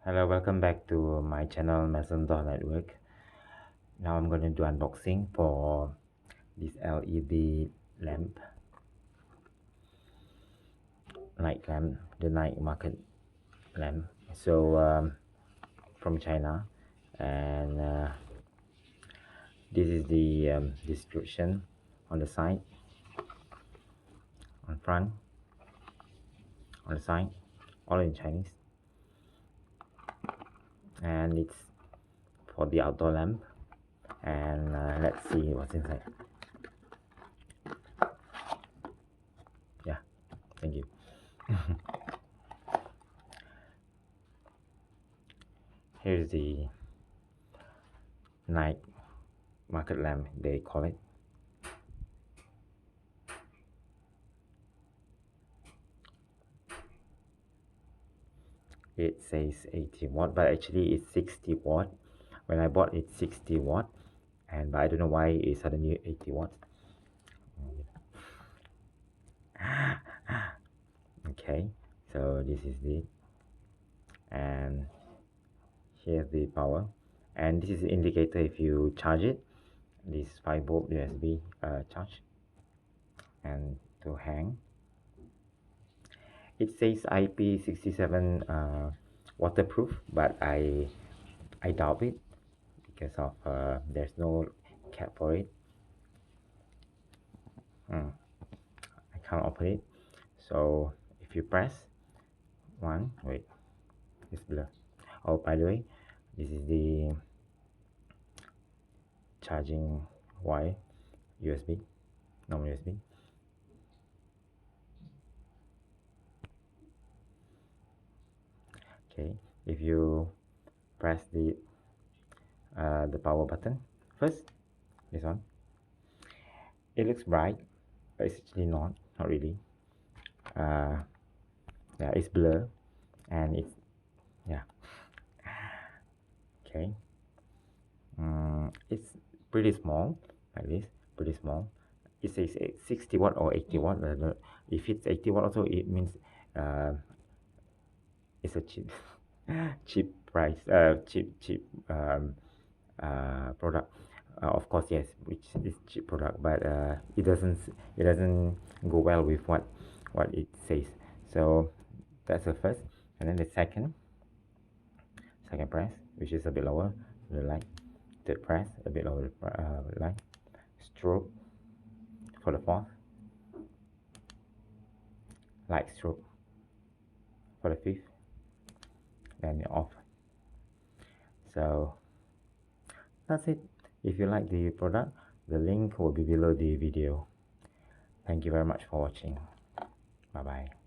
Hello, welcome back to my channel Maison Network. Now I'm going to do unboxing for this LED lamp, night lamp, the night market lamp. So from China, and this is the description on the side, on front, on the side, all in Chinese, and it's for the outdoor lamp. And let's see what's inside. Yeah, thank you. Here's the night market lamp, they call it. It says 80 watt, but actually it's 60 watt. When I bought it 60 watt, and but I don't know why it's suddenly 80 watt. Okay, so this is it, and here's the power, and this is the indicator if you charge it. This 5-volt USB charge, and to hang, it says IP67 waterproof, but I doubt it because of there's no cap for it. I can't open it. So if you press one, wait, it's blur. Oh, by the way, this is the charging wire, USB, normal USB. Okay, if you press the power button first, this one, it looks bright, but it's actually not really. Yeah, it's blur, and it's, yeah, okay. It's pretty small, like this, pretty small. It says 60 watt or 80 watt. If it's 80 watt also, it means it's a cheap cheap price, cheap product. Of course, yes, which is cheap product, but it doesn't go well with what it says. So that's the first, and then the second press, which is a bit lower, the light. Third press, a bit lower, light. Strobe for the fourth, light strobe for the fifth, then you're off. So that's it. If you like the product, the link will be below the video. Thank you very much for watching. Bye bye.